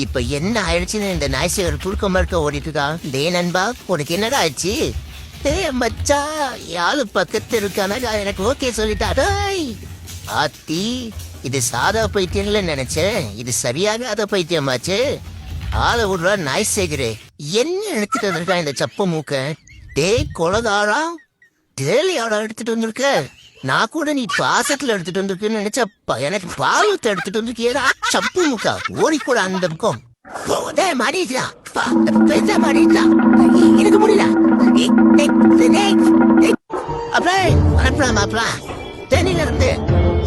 இப்ப என்ன ஆயிடுச்சுன்னு இந்த நாய்சிகர் தூக்க மறுக்க ஓடிட்டு இருக்கான். டே நண்பா, உனக்கு என்னடா ஆச்சு? ஏ மச்சா, யாரு பக்கத்து இருக்கானா எனக்கு ஓகே சொல்லிட்டா. ஆத்தி, இது சாதா பைத்தியம்ல நினைச்சேன், இது சரியாகாத பைத்தியமாச்சு. ஆளை விடுறா நாய் சேகரே. என்ன எடுத்துட்டு வந்திருக்கான் இந்த சப்ப மூக்க? டே கொலகாரா, டேலியாடா எடுத்துட்டு வந்திருக்க? நான் கூட நீ பாசத்துல எடுத்துட்டு வந்திருக்குன்னு நினைச்சப்பா, எனக்கு பாலத்தை எடுத்துட்டு வந்திருக்கியடா சப்பு மூக்கா. ஓடி கூட அந்த பக்கம் மாறிட்டா மாறிட்டா, எனக்கு முடியல. அப்பா தென்னில இருந்து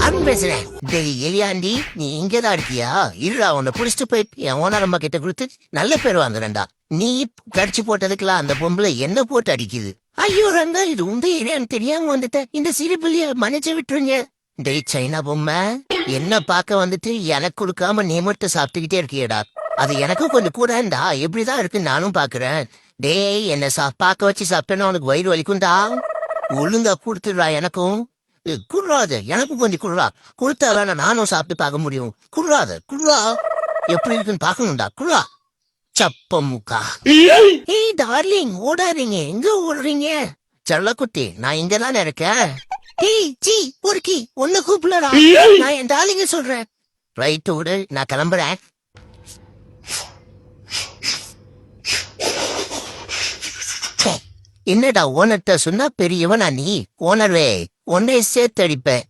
அருண் பேசுறேன். டேய் எலியாண்டி, நீ இங்கதான் இருக்கியா? இருடா, உன்னை புடிச்சிட்டு போய் என் ஓனரம்மா கிட்ட கொடுத்து நல்ல பேர் வாங்குறேன்டா. நீ கடிச்சு போட்டதுக்குலாம் அந்த பொம்பளை என்ன போட்டு அடிக்குது. ஐயோ ரங்கா, இது உந்த ஏரியான்னு தெரியாம வந்துட்டேன். இந்த சிரிப்புலிய மன்னிச்சு விட்டுருங்க. டேய் சைனா பொம்மை, என்ன பார்க்க வந்துட்டு எனக்கு கொடுக்காம நீ மட்டும் சாப்பிட்டுக்கிட்டே இருக்கியடா. அது எனக்கும் கொஞ்சம் கூட இருந்தா எப்படிதான் இருக்கு நானும் பாக்குறேன். டேய், என்ன பார்க்க வச்சு சாப்பிட்டேன்னா உனக்கு வயிறு வலிக்கும்டா. ஒழுங்கா கொடுத்துடுறா எனக்கும். குடுறாது, எனக்கும் கொஞ்சம் குடுறா. கொடுத்தாதான் நானும் சாப்பிட்டு பார்க்க முடியும். குடுறாது, குடுறா. எப்படி இருக்குன்னு பாக்கணும்டா. குடுறா சப்ப முக்கா. ஏய் டார்லிங், ஓடாதீங்க. எங்க ஓடுறீங்க? செல்லக்குட்டி, நான் இங்கதானே இருக்கேன். ஏய் ஜி பொறுக்கி, ஒன்னு கூப்பிடலடா. நான் என் டார்லிங்க சொல்றேன். ரைட் விடு, நான் கிளம்புறேன். என்னடா ஓனர்ட்ட சொன்னா பெரியவனா நீ? ஓனர்வே, உன்னை சேர்த்து அடிப்பேன்.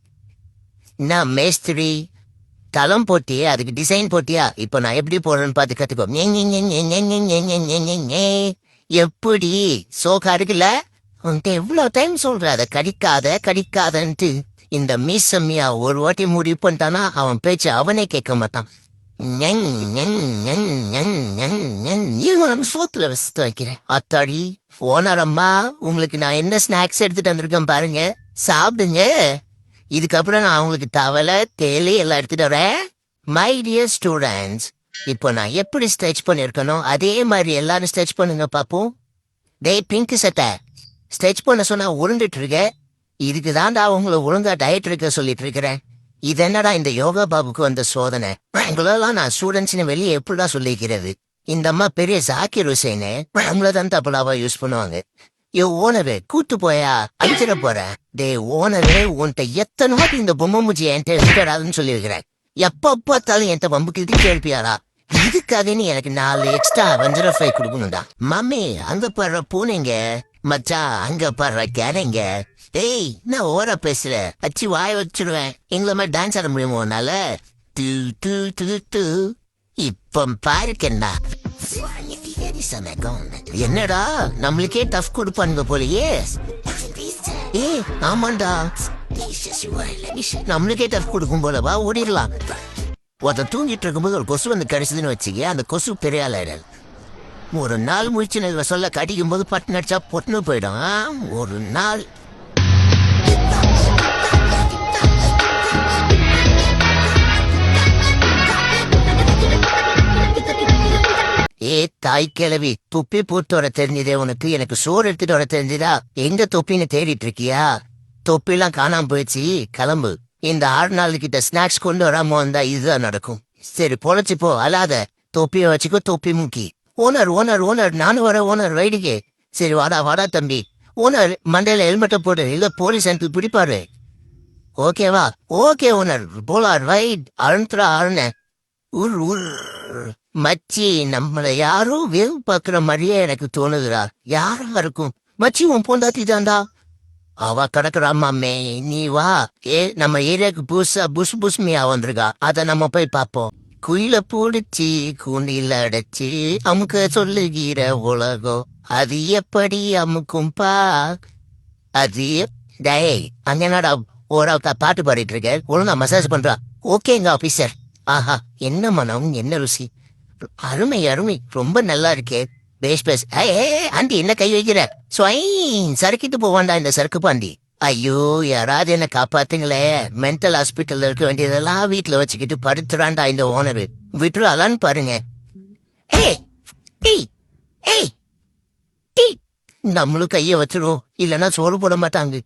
என்ன மேஸ்திரி, தளம் போட்டியே, அதுக்கு டிசைன் போட்டியா? இப்ப நான் எப்படி போடுறேன்னு பார்த்து கத்துக்கோ. எப்படி சோகா இருக்குல்ல? உன்கிட்ட எவ்வளவு டைம் சொல்ற அதை கடிக்காத கடிக்காதன்ட்டு. இந்த மீசம்மியா ஒரு வாட்டி முடிவு பண்ணிட்டானா அவன் பேச்சு அவனே கேட்க மாட்டான். சோத்துல வசத்து வைக்கிறேன். அத்தாடி ஓனரம்மா, உங்களுக்கு நான் என்ன ஸ்நாக்ஸ் எடுத்துட்டு வந்திருக்கேன் பாருங்க, சாப்பிடுங்க. இதுக்கப்புறம் நான் உங்களுக்கு தவளை தேலி எல்லாம் எடுத்துட்டு வரேன். மை டியர் ஸ்டூடெண்ட்ஸ், இப்போ நான் எப்படி ஸ்ட்ரெச் பண்ணிருக்கணும் அதே மாதிரி எல்லாரும் ஸ்ட்ரெச் பண்ணுங்க பாப்போம். டேய் பிங்க் சட்டை, ஸ்ட்ரெச் பண்ண சொன்னா உருண்டுட்டு இருக்க. இதுக்கு தான்டா உங்களை ஒழுங்கா டயட் இருக்க சொல்லிட்டு இருக்கிறேன். இது என்னடா இந்த யோகா பாபுக்கு வந்த சோதனை? உங்களெல்லாம் நான் ஸ்டூடெண்ட்ஸ்னு வெளியே எப்படிடா சொல்லிக்கிறது? இந்த அம்மா பெரிய ஜாக்கிர் ஹுசைனு, அவங்களதான் தப்பலாவா யூஸ் பண்ணுவாங்க. ஓனரு கூட்டு போயா அடிச்சிட போறேன். டே ஓனரு, உன்கிட்ட எத்தனை வாட்டி இந்த பொம்மை மூச்சி என்கிட்ட எடுத்துடாதுன்னு சொல்லியிருக்கிறேன். எப்ப பார்த்தாலும் என்கிட்ட பம்புக்கு இது கேள்வியாரா? இதுக்காக நீ எனக்கு 4 எக்ஸ்ட்ரா வஞ்சரஃபை கொடுக்கணும்டா. மம்மி, அங்க பாடுற பூனைங்க, மச்சா அங்க பாடுற கேனைங்க. ஏய், நான் ஓர பேசுற, அச்சு வாய வச்சிருவேன். எங்களை மாதிரி டான்ஸ் ஆட முடியுமோ உன்னால? தூ தூ தூ தூ. இப்ப பாருக்கண்ணா, என்னடா நம்மளுக்கே டஃப் கொடுப்பானுங்க போலயே. ஏ ஆமாண்டா, நம்மளுக்கே டஃப் கொடுக்கும் போலவா, ஓடிடலாம். ஒருத்த தூங்கிட்டு இருக்கும்போது ஒரு கொசு வந்து கிடைச்சதுன்னு வச்சுக்க, அந்த கொசு பெரிய ஆளாயிடாது. ஒரு நாள் முடிச்சு சொல்ல கடிக்கும் போது பட்டு நடிச்சா பொட்டுன்னு போயிடும். ஒரு நாள் ஏ தாய் கிழவி, துப்பி போட்டு வர தெரிஞ்சதே உனக்கு, எனக்கு சோறு எடுத்துட்டு வர தெரிஞ்சதா? எங்க தொப்பின்னு தேடிட்டு இருக்கியா? தொப்பிலாம் காணாம போயிடுச்சு, கிளம்பு. இந்த 6 நாள் கிட்ட ஸ்நாக்ஸ் கொண்டு வராம வந்தா இதுதான் நடக்கும். சரி பொழைச்சு போ, அல்லாத. தொப்பிய வச்சுக்கோ, தொப்பி மூக்கி. ஓனர் ஓனர் ஓனர், நானும் வர ஓனர், வைடிகே. சரி வாடா வாடா தம்பி. ஓனர் மண்டையில ஹெல்மெட்டை போடு, இல்ல போலீஸ் எனக்கு பிடிப்பாரு. ஓகேவா? ஓகே ஓனர், போலார் ரைட். அழுத்துறா அருண. மச்சி, நம்மள யாரோ வேவு பாக்குற மாதிரியே எனக்கு தோணுதுடா. யாரா இருக்கும்? மச்சி உன் பொண்டாட்டி தாண்டா. அவ கிடக்குறாமாமே, நீ வா. நம்ம ஏரியாவுக்கு புதுசா புஷ் புஷ்மியா வந்திருக்கா, அத நம்ம போய் பாப்போம். குயில பூடிச்சு கூண்டில அடைச்சு அமுக்க சொல்லுகிற உலகம், அது எப்படி அமுக்கும் பா. அது டேய், அங்க என்னடா ஒரு பாட்டு பாடிட்டு இருக்க? ஒழுங்கா மசாஜ் பண்றா. ஓகேங்க ஆபீசர். ஆஹா, என்ன மனம், என்ன ருசி. அருமை அருமை, ரொம்ப நல்லா இருக்கே. Base base. ஆண்டி என்ன கை வைக்கிற? சறுக்கிட்டு போவான்டா இந்த சறுக்கு பாண்டி. ஐயோ, யாராவது என்ன காப்பாத்துங்களே. மென்டல் ஹாஸ்பிட்டல்ல இருக்க வேண்டியதெல்லாம் வீட்டுல வச்சுக்கிட்டு படுத்துறான்டா இந்த ஓனரு. விட்டுறாளான்னு பாருங்க. நம்மளும் கைய வச்சிரும், இல்லன்னா சோறு போட மாட்டாங்க.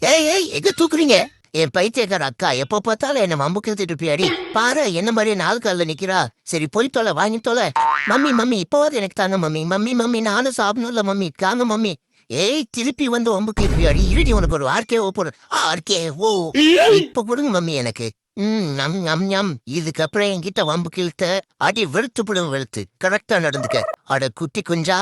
ஏய் எங்க தூக்குறீங்க? என் பைத்தியக்கார அக்கா எப்போ பார்த்தாலும் என்ன வம்புக்கு இருப்பியாடி. பாரு என்ன மாதிரியே நாலு காலில் நிக்கிறா. சரி போய் தொலை, வாங்கி தொலை. மம்மி மம்மி இப்போவாது எனக்கு தாங்க மம்மி. மம்மி மம்மி நானும் சாப்பிடணும்ல மம்மி, தாங்க மம்மி. ஏய் திருப்பி வந்து வம்புக்கு இருப்பியாடி. இருடி உனக்கு ஒரு ஆர்கே ஓ போடு. ஆர்கே ஓ இப்ப கொடுங்க மம்மி எனக்கு. நம் நம் நம். இதுக்கப்புறம் என்கிட்ட வம்புக்கு இழுத்த அடி வெளுத்துப்படும் வெளுத்து. கரெக்டா நடந்துக்க. அட குட்டி குஞ்சா,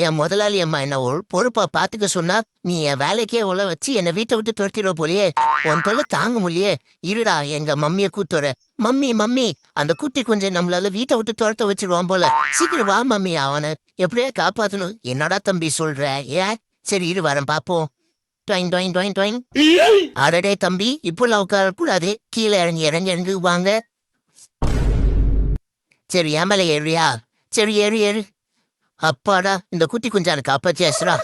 என் முதலாளி அம்மா என்ன ஒரு பொறுப்பா பாத்துக்க சொன்னா நீ என் வேலைக்கே உள்ள வச்சு என்னை வீட்டை விட்டு துரத்திட போலியே. உன் தொல்லை தாங்க முடியே. இருடா எங்க மம்மிய கூத்துற. மம்மி மம்மி அந்த குட்டி கொஞ்சம் நம்மளால வீட்டை விட்டு துரத்த வச்சிருவான் போல. சீக்கிரம் வா மம்மி, அவனை எப்படியா காப்பாத்தணும். என்னடா தம்பி சொல்ற? ஏன் சரி இரு வரேன் பாப்போம். டொயின் டொயின் டொயின் டொயின். அடடே தம்பி இப்பெல்லாம் உட்கார கூடாது. கீழே இறங்கி இறங்கி இறங்கி வாங்க. சரி ஏமலை ஏறியா? சரி ஏறு ஏறு. அப்பாடா இந்த குட்டி குஞ்சானுக்கு அப்பா சேசுரா.